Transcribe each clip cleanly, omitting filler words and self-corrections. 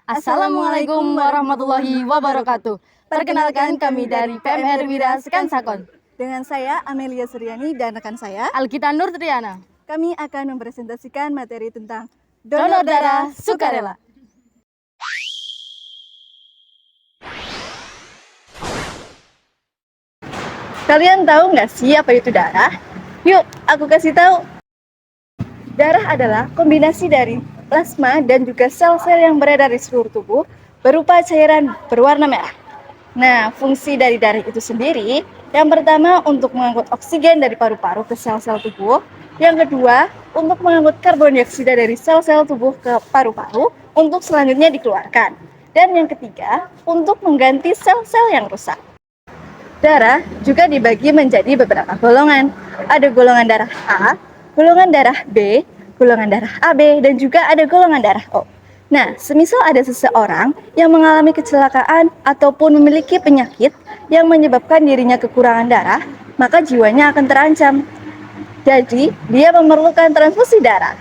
Assalamualaikum warahmatullahi wabarakatuh. Perkenalkan, kami dari PMR Wira Sekansakon. Dengan saya Amelia Suryani dan rekan saya Alkita Nur Triana. Kami akan mempresentasikan materi tentang Donor darah sukarela. Kalian tahu nggak sih apa itu darah? Yuk, aku kasih tahu. Darah adalah kombinasi dari plasma dan juga sel-sel yang beredar di seluruh tubuh berupa cairan berwarna merah. Nah, fungsi dari darah itu sendiri, yang pertama untuk mengangkut oksigen dari paru-paru ke sel-sel tubuh, yang kedua untuk mengangkut karbon dioksida dari sel-sel tubuh ke paru-paru untuk selanjutnya dikeluarkan, dan yang ketiga untuk mengganti sel-sel yang rusak. Darah juga dibagi menjadi beberapa golongan. Ada golongan darah A, golongan darah B, golongan darah AB, dan juga ada golongan darah O. Nah, semisal ada seseorang yang mengalami kecelakaan ataupun memiliki penyakit yang menyebabkan dirinya kekurangan darah, maka jiwanya akan terancam. Jadi, dia memerlukan transfusi darah.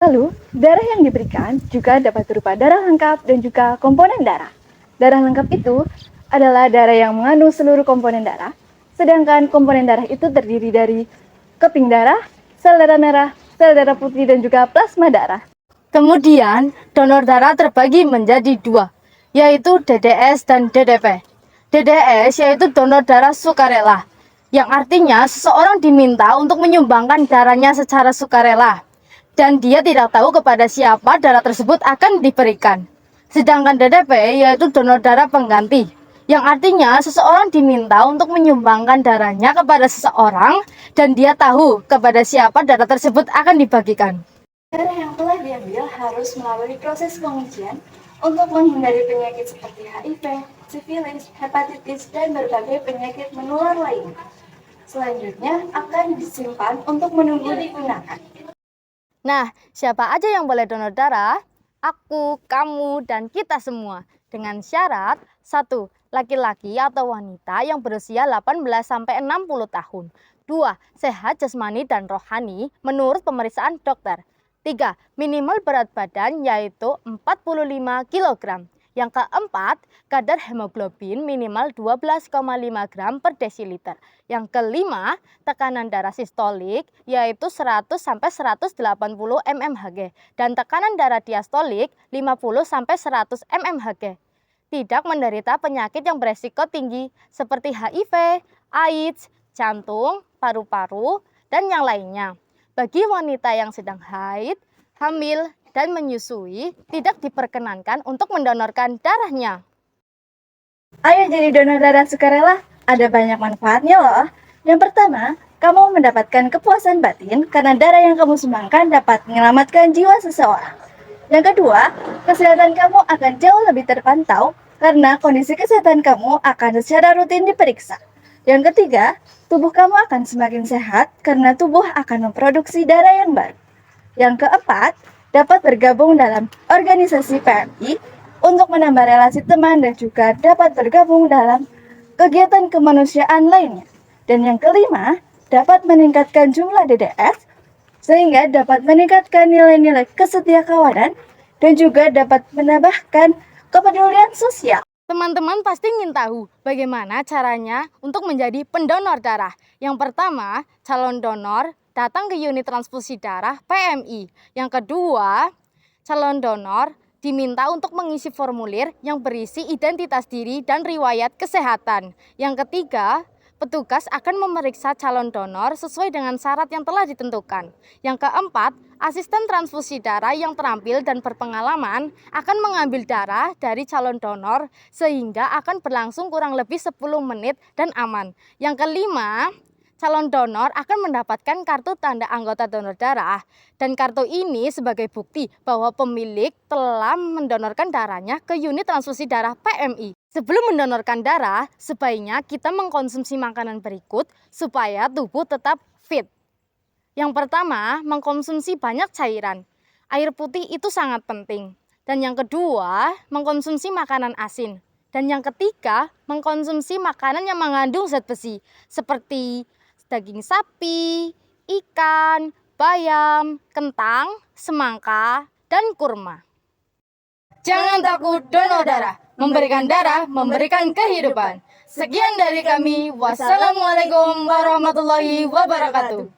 Lalu, darah yang diberikan juga dapat berupa darah lengkap dan juga komponen darah. Darah lengkap itu adalah darah yang mengandung seluruh komponen darah, sedangkan komponen darah itu terdiri dari keping darah, sel darah merah, sel darah putih, dan juga plasma darah. Kemudian, donor darah terbagi menjadi dua, yaitu DDS dan DDP. DDS yaitu donor darah sukarela, yang artinya seseorang diminta untuk menyumbangkan darahnya secara sukarela, dan dia tidak tahu kepada siapa darah tersebut akan diberikan. Sedangkan DDP yaitu donor darah pengganti, yang artinya seseorang diminta untuk menyumbangkan darahnya kepada seseorang dan dia tahu kepada siapa darah tersebut akan dibagikan. Darah yang telah diambil harus melalui proses pengujian untuk menghindari penyakit seperti HIV, sifilis, hepatitis, dan berbagai penyakit menular lainnya. Selanjutnya akan disimpan untuk menunggu digunakan. Nah, siapa aja yang boleh donor darah? Aku, kamu, dan kita semua. Dengan syarat 1. Laki-laki atau wanita yang berusia 18-60 tahun. 2. Sehat jasmani dan rohani menurut pemeriksaan dokter. 3. Minimal berat badan yaitu 45 kg. Yang keempat, kadar hemoglobin minimal 12,5 gram per desiliter. Yang kelima, tekanan darah sistolik yaitu 100-180 mmHg dan tekanan darah diastolik 50-100 mmHg. Tidak menderita penyakit yang beresiko tinggi seperti HIV, AIDS, jantung, paru-paru, dan yang lainnya. Bagi wanita yang sedang haid, hamil, dan menyusui, tidak diperkenankan untuk mendonorkan darahnya. Ayo jadi donor darah sukarela, ada banyak manfaatnya loh. Yang pertama, kamu mendapatkan kepuasan batin karena darah yang kamu sumbangkan dapat menyelamatkan jiwa seseorang. Yang kedua, kesehatan kamu akan jauh lebih terpantau karena kondisi kesehatan kamu akan secara rutin diperiksa. Yang ketiga, tubuh kamu akan semakin sehat karena tubuh akan memproduksi darah yang baru. Yang keempat, dapat bergabung dalam organisasi PMI untuk menambah relasi teman dan juga dapat bergabung dalam kegiatan kemanusiaan lainnya. Dan yang kelima, dapat meningkatkan jumlah DDS sehingga dapat meningkatkan nilai-nilai kesetiakawanan dan juga dapat menambahkan kepedulian sosial. Teman-teman pasti ingin tahu bagaimana caranya untuk menjadi pendonor darah. Yang pertama, calon donor datang ke unit transfusi darah PMI. Yang kedua, calon donor diminta untuk mengisi formulir yang berisi identitas diri dan riwayat kesehatan. Yang ketiga, petugas akan memeriksa calon donor sesuai dengan syarat yang telah ditentukan. Yang keempat, asisten transfusi darah yang terampil dan berpengalaman akan mengambil darah dari calon donor sehingga akan berlangsung kurang lebih 10 menit dan aman. Yang kelima, calon donor akan mendapatkan kartu tanda anggota donor darah dan kartu ini sebagai bukti bahwa pemilik telah mendonorkan darahnya ke unit transfusi darah PMI. Sebelum mendonorkan darah, sebaiknya kita mengkonsumsi makanan berikut supaya tubuh tetap fit. Yang pertama, mengkonsumsi banyak cairan. Air putih itu sangat penting. Dan yang kedua, mengkonsumsi makanan asin. Dan yang ketiga, mengkonsumsi makanan yang mengandung zat besi seperti daging sapi, ikan, bayam, kentang, semangka, dan kurma. Jangan takut donor darah. Memberikan darah, memberikan kehidupan. Sekian dari kami. Wassalamualaikum warahmatullahi wabarakatuh.